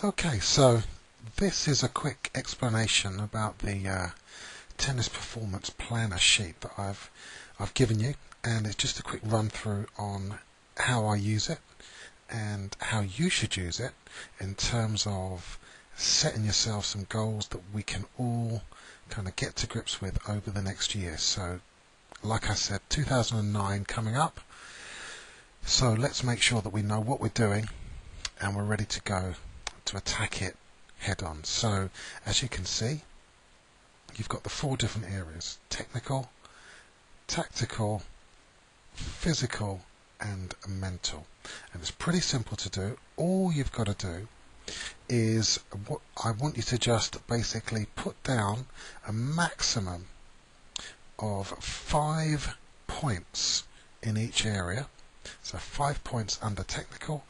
Okay, so this is a quick explanation about the tennis performance planner sheet that I've given you, and it's just a quick run through on how I use it and how you should use it in terms of setting yourself some goals that we can all kind of get to grips with over the next year. So, like I said, 2009 coming up, so let's make sure that we know what we're doing and we're ready to go to attack it head on. So, as you can see, you've got the 4 different areas: technical, tactical, physical, and mental. And it's pretty simple to do. All you've got to do is, what I want you to just basically put down a maximum of 5 points in each area. So 5 points under technical,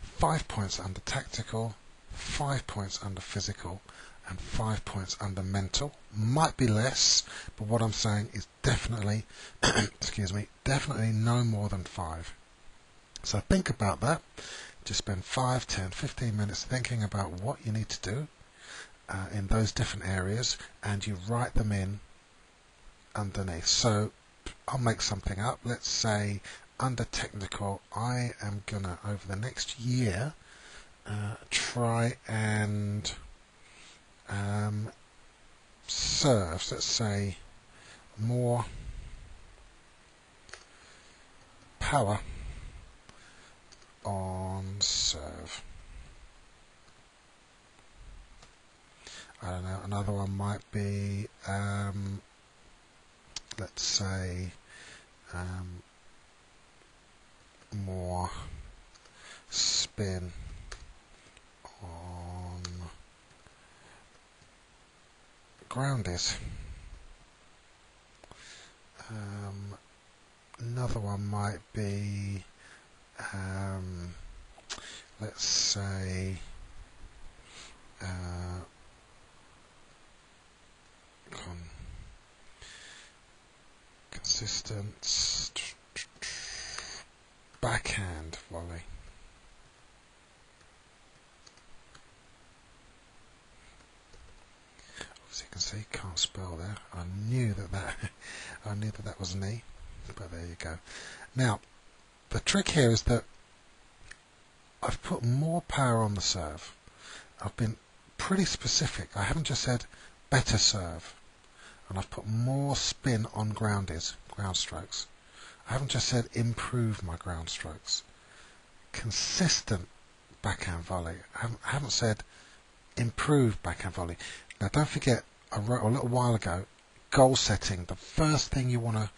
5 points under tactical, 5 points under physical, and 5 points under mental. Might be less, but what I'm saying is definitely, excuse me, definitely no more than 5. So think about that. Just spend 5, 10, 15 minutes thinking about what you need to do in those different areas, and you write them in underneath. So I'll make something up. Let's say under technical, I am gonna, over the next year, try and serve, let's say, more power on serve. I don't know, another one might be, let's say, more spin on groundies. Another one might be, let's say, consistent backhand volley. As you can see, can't spell there. I knew that was an E, but there you go. Now, the trick here is that I've put more power on the serve. I've been pretty specific. I haven't just said better serve, and I've put more spin on ground strokes. I haven't just said improve my ground strokes. Consistent backhand volley. I haven't said improve backhand volley. Now, don't forget, I wrote a little while ago, goal setting. The first thing you want to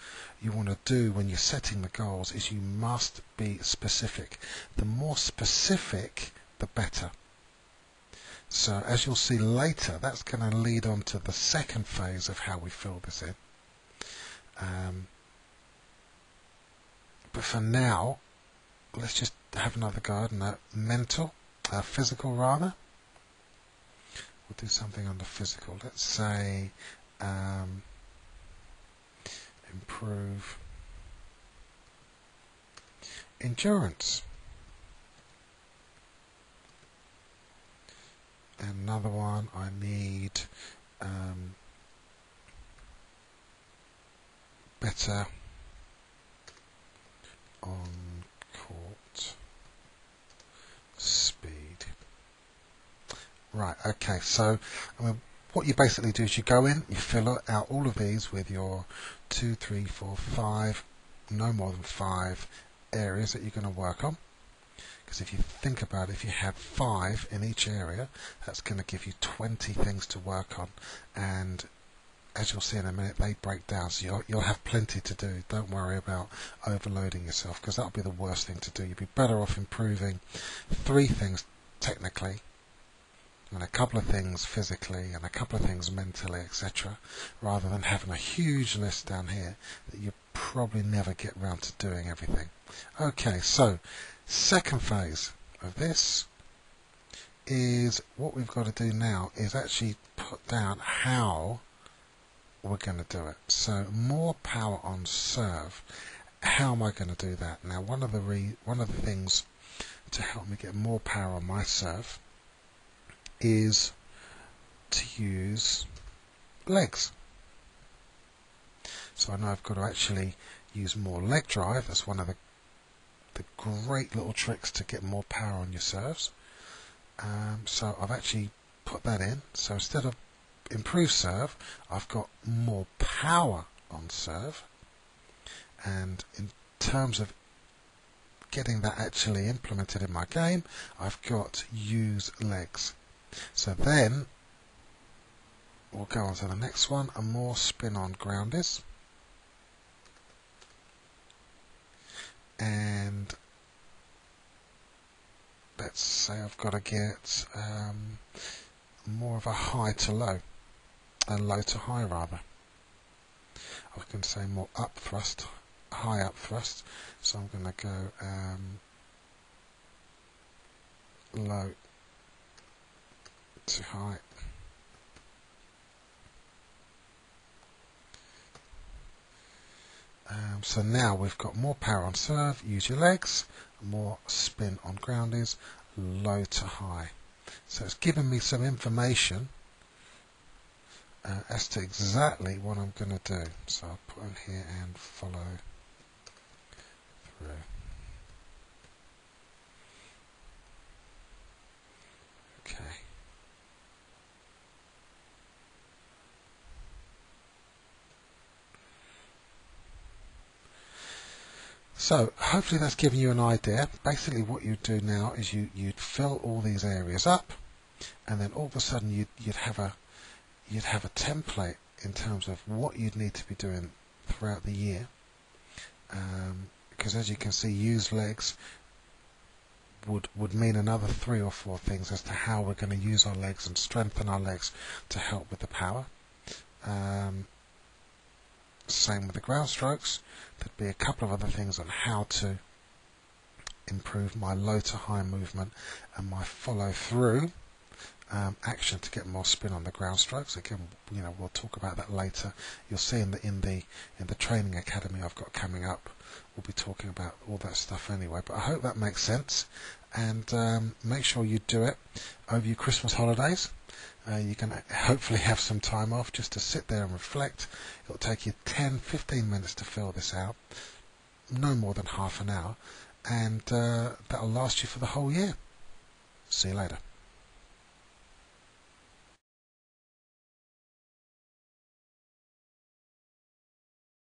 do when you're setting the goals is you must be specific. The more specific, the better. So, as you'll see later, that's going to lead on to the second phase of how we fill this in. But for now, let's just have another go at physical rather. We'll do something under physical. Let's say improve endurance. Another one, I need better on court speed. Right, okay, so what you basically do is you go in, you fill out all of these with your 2, 3, 4, 5, no more than 5 areas that you're going to work on. Because if you think about it, if you have 5 in each area, that's going to give you 20 things to work on. And as you'll see in a minute, they break down, so you'll have plenty to do. Don't worry about overloading yourself, because that'll be the worst thing to do. You'd be better off improving 3 things technically, and a couple of things physically, and a couple of things mentally, etc., rather than having a huge list down here that you probably never get round to doing everything. Okay, so second phase of this is what we've got to do now is actually put down how we're going to do it. So more power on serve. How am I going to do that? Now, one of the things to help me get more power on my serve is to use legs. So I know I've got to actually use more leg drive. That's one of the great little tricks to get more power on your serves. So I've actually put that in. So instead of improved serve, I've got more power on serve. And in terms of getting that actually implemented in my game, I've got use legs. So then we'll go on to the next one, a more spin on groundies. And let's say I've got to get more of a high to low, and low to high rather. I can say more up thrust, high up thrust. So I'm going to go low to high. So now we've got more power on serve, use your legs, more spin on groundies, low to high. So it's given me some information as to exactly what I'm going to do. So I'll put in here and follow through. Okay. So hopefully that's given you an idea. Basically what you'd do now is you'd fill all these areas up, and then all of a sudden you'd have a template in terms of what you'd need to be doing throughout the year. Because as you can see, use legs would mean another 3 or 4 things as to how we're going to use our legs and strengthen our legs to help with the power. Same with the ground strokes. There'd be a couple of other things on how to improve my low to high movement and my follow through action to get more spin on the ground strokes. Again, we'll talk about that later. You'll see in the training academy I've got coming up, we'll be talking about all that stuff anyway. But I hope that makes sense, and make sure you do it over your Christmas holidays. You can hopefully have some time off just to sit there and reflect. It'll take you 10-15 minutes to fill this out, no more than half an hour, and that'll last you for the whole year. See you later.